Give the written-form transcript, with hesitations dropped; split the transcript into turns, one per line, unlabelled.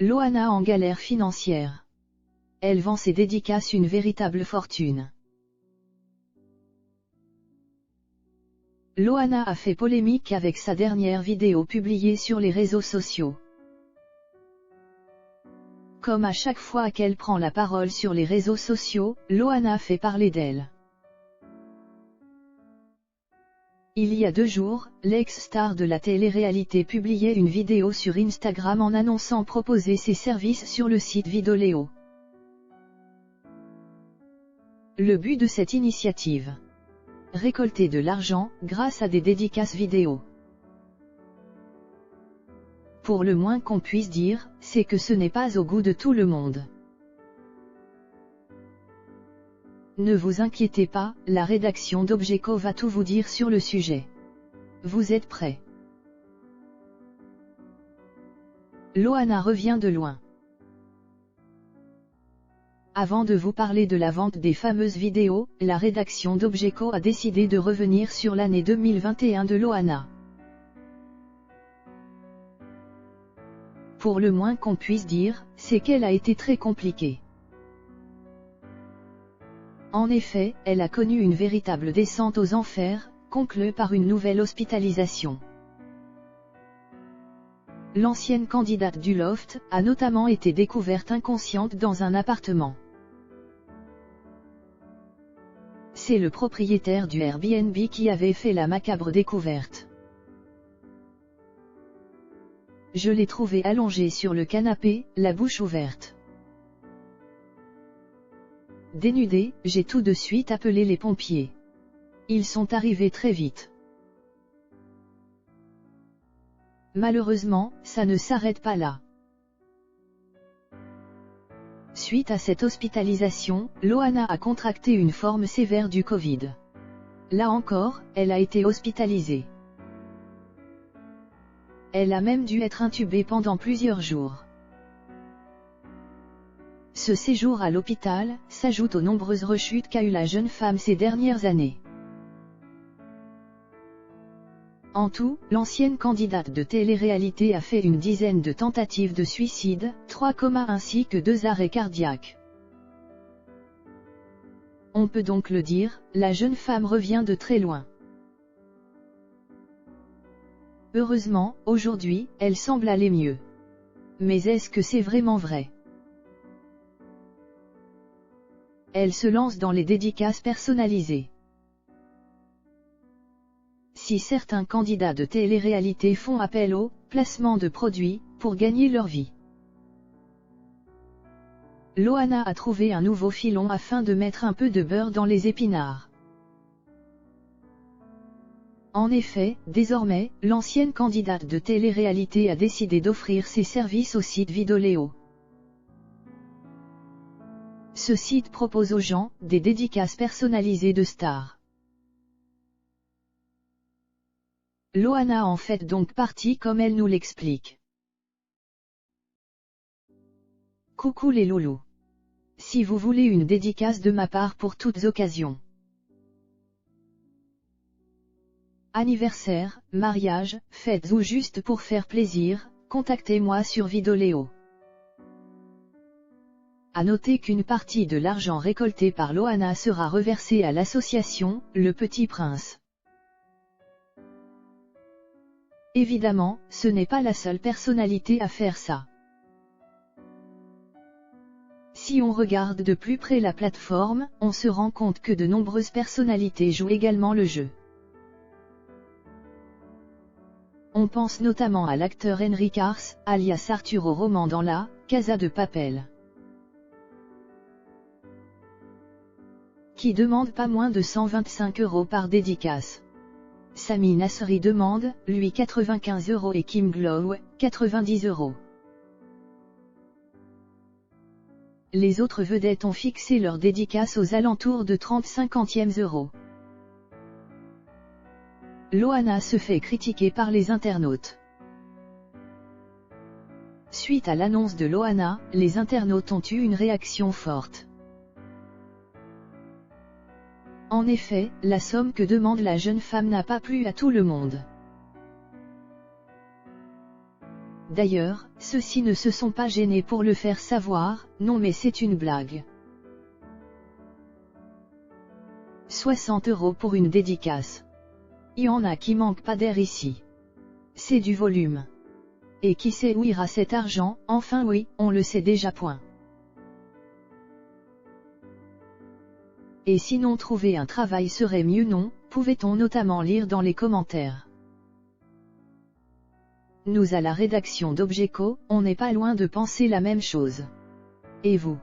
Loana en galère financière. Elle vend ses dédicaces une véritable fortune. Loana a fait polémique avec sa dernière vidéo publiée sur les réseaux sociaux. Comme à chaque fois qu'elle prend la parole sur les réseaux sociaux, Loana fait parler d'elle. Il y a 2 jours, l'ex-star de la télé-réalité publiait une vidéo sur Instagram en annonçant proposer ses services sur le site Vidoleo. Le but de cette initiative: récolter de l'argent grâce à des dédicaces vidéo. Pour le moins qu'on puisse dire, c'est que ce n'est pas au goût de tout le monde. Ne vous inquiétez pas, la rédaction d'Objeco va tout vous dire sur le sujet. Vous êtes prêts? Loana revient de loin. Avant de vous parler de la vente des fameuses vidéos, la rédaction d'Objeco a décidé de revenir sur l'année 2021 de Loana. Pour le moins qu'on puisse dire, c'est qu'elle a été très compliquée. En effet, elle a connu une véritable descente aux enfers, conclue par une nouvelle hospitalisation. L'ancienne candidate du Loft a notamment été découverte inconsciente dans un appartement. C'est le propriétaire du Airbnb qui avait fait la macabre découverte. Je l'ai trouvée allongée sur le canapé, la bouche ouverte. Dénudée, j'ai tout de suite appelé les pompiers. Ils sont arrivés très vite. Malheureusement, ça ne s'arrête pas là. Suite à cette hospitalisation, Loana a contracté une forme sévère du Covid. Là encore, elle a été hospitalisée. Elle a même dû être intubée pendant plusieurs jours. Ce séjour à l'hôpital s'ajoute aux nombreuses rechutes qu'a eu la jeune femme ces dernières années. En tout, l'ancienne candidate de télé-réalité a fait une dizaine de tentatives de suicide, 3 comas ainsi que 2 arrêts cardiaques. On peut donc le dire, la jeune femme revient de très loin. Heureusement, aujourd'hui, elle semble aller mieux. Mais est-ce que c'est vraiment vrai? Elle se lance dans les dédicaces personnalisées. Si certains candidats de télé-réalité font appel au placement de produits pour gagner leur vie, Loana a trouvé un nouveau filon afin de mettre un peu de beurre dans les épinards. En effet, désormais, l'ancienne candidate de télé-réalité a décidé d'offrir ses services au site Vidoleo. Ce site propose aux gens des dédicaces personnalisées de stars. Loana en fait donc partie comme elle nous l'explique. Coucou les loulous. Si vous voulez une dédicace de ma part pour toutes occasions, anniversaire, mariage, fêtes ou juste pour faire plaisir, contactez-moi sur Vidoleo. À noter qu'une partie de l'argent récolté par Loana sera reversée à l'association Le Petit Prince. Évidemment, ce n'est pas la seule personnalité à faire ça. Si on regarde de plus près la plateforme, on se rend compte que de nombreuses personnalités jouent également le jeu. On pense notamment à l'acteur Henry Cars, alias Arthur au roman dans la Casa de Papel, qui demande pas moins de 125 € par dédicace. Sami Nasri demande, lui 95 € et Kim Glow, 90 €. Les autres vedettes ont fixé leur dédicace aux alentours de 30-50 €. Loana se fait critiquer par les internautes. Suite à l'annonce de Loana, les internautes ont eu une réaction forte. En effet, la somme que demande la jeune femme n'a pas plu à tout le monde. D'ailleurs, ceux-ci ne se sont pas gênés pour le faire savoir, non mais c'est une blague. 60 € pour une dédicace. Y en a qui manquent pas d'air ici. C'est du volume. Et qui sait où ira cet argent? Enfin oui, on le sait déjà point. Et sinon trouver un travail serait mieux non, pouvait-on notamment lire dans les commentaires. Nous à la rédaction d'Objeco, on n'est pas loin de penser la même chose. Et vous?